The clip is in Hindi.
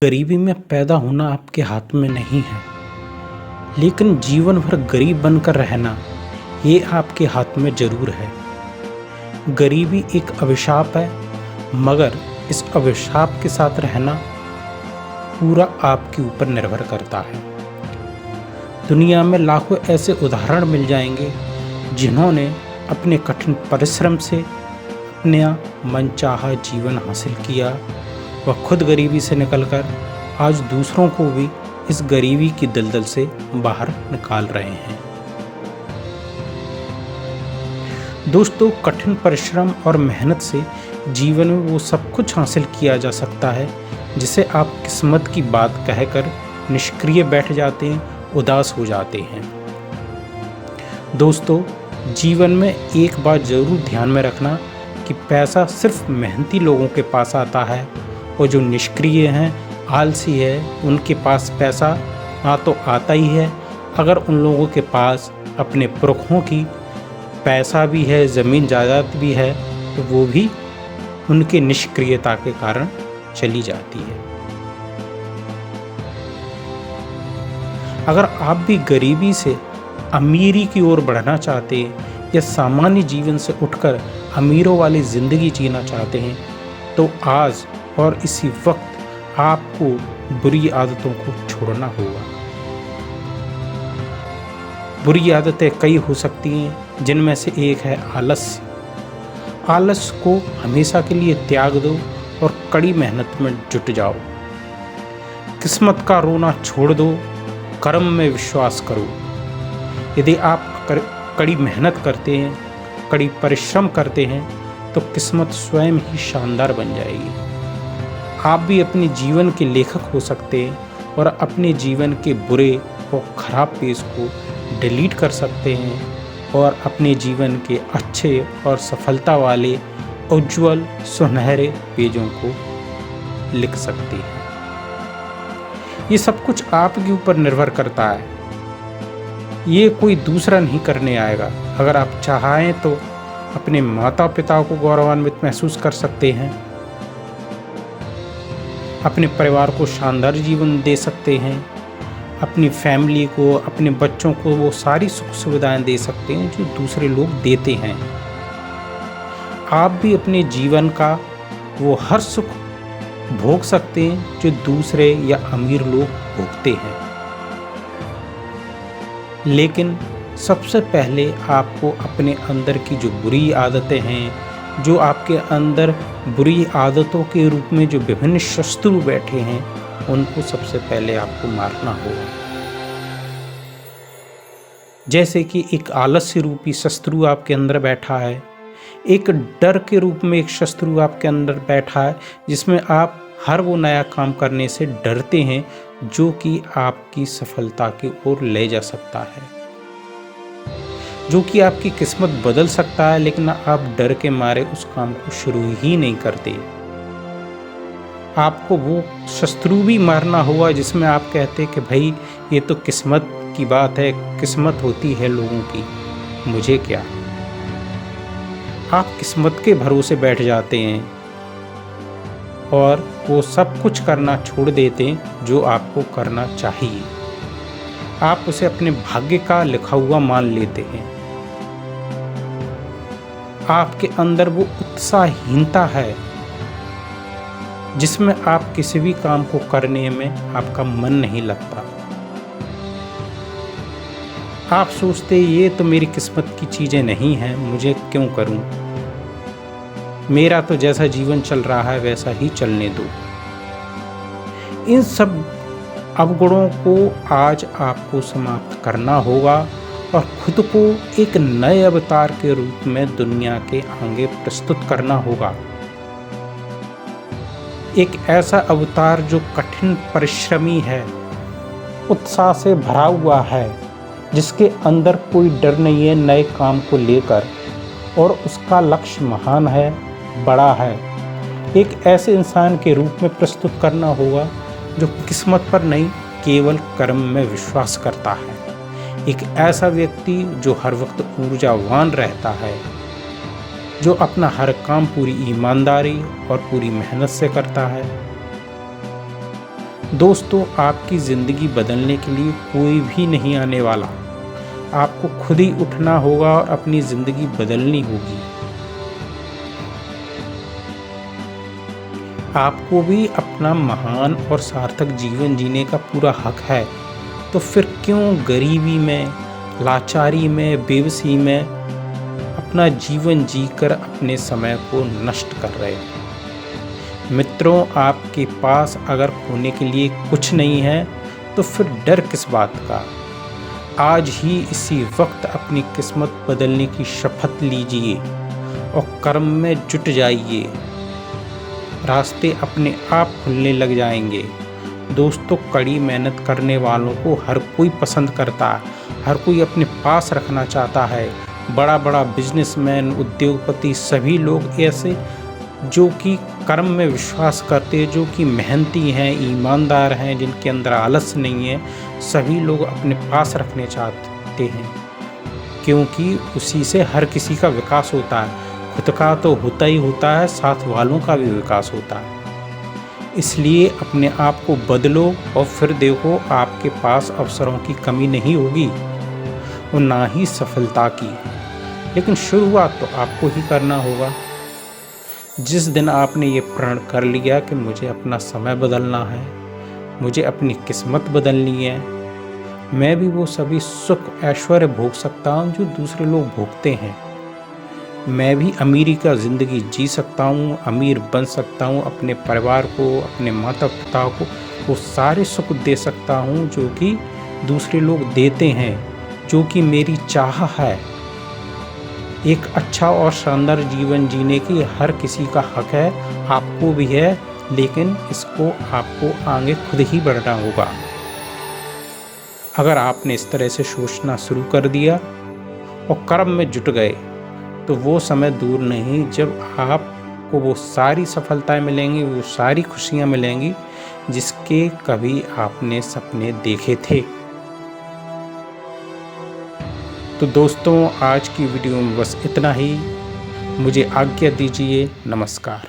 गरीबी में पैदा होना आपके हाथ में नहीं है, लेकिन जीवन भर गरीब बनकर रहना ये आपके हाथ में ज़रूर है। गरीबी एक अभिशाप है, मगर इस अभिशाप के साथ रहना पूरा आपके ऊपर निर्भर करता है। दुनिया में लाखों ऐसे उदाहरण मिल जाएंगे जिन्होंने अपने कठिन परिश्रम से अपना मनचाहा जीवन हासिल किया। वह खुद गरीबी से निकलकर आज दूसरों को भी इस गरीबी की दलदल से बाहर निकाल रहे हैं। दोस्तों, कठिन परिश्रम और मेहनत से जीवन में वो सब कुछ हासिल किया जा सकता है जिसे आप किस्मत की बात कहकर निष्क्रिय बैठ जाते हैं, उदास हो जाते हैं। दोस्तों, जीवन में एक बात ज़रूर ध्यान में रखना कि पैसा सिर्फ मेहनती लोगों के पास आता है और जो निष्क्रिय हैं, आलसी है, उनके पास पैसा ना तो आता ही है। अगर उन लोगों के पास अपने पुरखों की पैसा भी है, ज़मीन जायदाद भी है, तो वो भी उनके निष्क्रियता के कारण चली जाती है। अगर आप भी गरीबी से अमीरी की ओर बढ़ना चाहते हैं या सामान्य जीवन से उठकर अमीरों वाली ज़िंदगी जीना चाहते हैं, तो आज और इसी वक्त आपको बुरी आदतों को छोड़ना होगा। बुरी आदतें कई हो सकती हैं, जिनमें से एक है आलस्य। आलस्य को हमेशा के लिए त्याग दो और कड़ी मेहनत में जुट जाओ। किस्मत का रोना छोड़ दो, कर्म में विश्वास करो। यदि आप कड़ी मेहनत करते हैं, कड़ी परिश्रम करते हैं, तो किस्मत स्वयं ही शानदार बन जाएगी। आप भी अपने जीवन के लेखक हो सकते हैं और अपने जीवन के बुरे और ख़राब पेज को डिलीट कर सकते हैं और अपने जीवन के अच्छे और सफलता वाले उज्जवल सुनहरे पेजों को लिख सकते हैं। ये सब कुछ आपके ऊपर निर्भर करता है, ये कोई दूसरा नहीं करने आएगा। अगर आप चाहें तो अपने माता पिता को गौरवान्वित महसूस कर सकते हैं, अपने परिवार को शानदार जीवन दे सकते हैं, अपनी फैमिली को, अपने बच्चों को वो सारी सुख सुविधाएं दे सकते हैं जो दूसरे लोग देते हैं। आप भी अपने जीवन का वो हर सुख भोग सकते हैं जो दूसरे या अमीर लोग भोगते हैं। लेकिन सबसे पहले आपको अपने अंदर की जो बुरी आदतें हैं, जो आपके अंदर बुरी आदतों के रूप में जो विभिन्न शत्रु बैठे हैं, उनको सबसे पहले आपको मारना होगा। जैसे कि एक आलस्य रूपी शत्रु आपके अंदर बैठा है, एक डर के रूप में एक शत्रु आपके अंदर बैठा है, जिसमें आप हर वो नया काम करने से डरते हैं जो कि आपकी सफलता की ओर ले जा सकता है, जो कि आपकी किस्मत बदल सकता है, लेकिन आप डर के मारे उस काम को शुरू ही नहीं करते। आपको वो शत्रु भी मारना होगा जिसमें आप कहते कि भाई ये तो किस्मत की बात है, किस्मत होती है लोगों की, मुझे क्या। आप किस्मत के भरोसे बैठ जाते हैं और वो सब कुछ करना छोड़ देते हैं जो आपको करना चाहिए। आप उसे अपने भाग्य का लिखा हुआ मान लेते हैं। आपके अंदर वो उत्साहहीनता है जिसमें आप किसी भी काम को करने में आपका मन नहीं लगता। आप सोचते ये तो मेरी किस्मत की चीज़ें नहीं हैं, मुझे क्यों करूं, मेरा तो जैसा जीवन चल रहा है वैसा ही चलने दो। इन सब अवगुणों को आज आपको समाप्त करना होगा और खुद को एक नए अवतार के रूप में दुनिया के आगे प्रस्तुत करना होगा। एक ऐसा अवतार जो कठिन परिश्रमी है, उत्साह से भरा हुआ है, जिसके अंदर कोई डर नहीं है नए काम को लेकर और उसका लक्ष्य महान है, बड़ा है। एक ऐसे इंसान के रूप में प्रस्तुत करना होगा जो किस्मत पर नहीं, केवल कर्म में विश्वास करता है। एक ऐसा व्यक्ति जो हर वक्त ऊर्जावान रहता है, जो अपना हर काम पूरी ईमानदारी और पूरी मेहनत से करता है। दोस्तों, आपकी ज़िंदगी बदलने के लिए कोई भी नहीं आने वाला। आपको खुद ही उठना होगा और अपनी ज़िंदगी बदलनी होगी। आपको भी अपना महान और सार्थक जीवन जीने का पूरा हक है। तो फिर क्यों गरीबी में, लाचारी में, बेबसी में अपना जीवन जीकर अपने समय को नष्ट कर रहे हैं? मित्रों, आपके पास अगर खोने के लिए कुछ नहीं है तो फिर डर किस बात का। आज ही इसी वक्त अपनी किस्मत बदलने की शपथ लीजिए और कर्म में जुट जाइए। रास्ते अपने आप खुलने लग जाएंगे। दोस्तों, कड़ी मेहनत करने वालों को हर कोई पसंद करता है, हर कोई अपने पास रखना चाहता है। बड़ा बड़ा बिजनेसमैन, उद्योगपति, सभी लोग ऐसे जो कि कर्म में विश्वास करते हैं, जो कि मेहनती हैं, ईमानदार हैं, जिनके अंदर आलस नहीं है, सभी लोग अपने पास रखने चाहते हैं, क्योंकि उसी से हर किसी का विकास होता है। खुद का तो होता ही होता है, साथ वालों का भी विकास होता है। इसलिए अपने आप को बदलो और फिर देखो, आपके पास अवसरों की कमी नहीं होगी और ना ही सफलता की। लेकिन शुरुआत तो आपको ही करना होगा। जिस दिन आपने ये प्रण कर लिया कि मुझे अपना समय बदलना है, मुझे अपनी किस्मत बदलनी है, मैं भी वो सभी सुख ऐश्वर्य भोग सकता हूँ जो दूसरे लोग भोगते हैं। मैं भी अमीरी का ज़िंदगी जी सकता हूँ, अमीर बन सकता हूँ, अपने परिवार को, अपने माता पिता को वो सारे सुख दे सकता हूँ जो कि दूसरे लोग देते हैं, जो कि मेरी चाह है। एक अच्छा और शानदार जीवन जीने की हर किसी का हक है, आपको भी है, लेकिन इसको आपको आगे खुद ही बढ़ना होगा। अगर आपने इस तरह से सोचना शुरू कर दिया और कर्म में जुट गए तो वो समय दूर नहीं जब आपको वो सारी सफलताएं मिलेंगी, वो सारी खुशियां मिलेंगी जिसके कभी आपने सपने देखे थे। तो दोस्तों, आज की वीडियो में बस इतना ही। मुझे आज्ञा दीजिए। नमस्कार।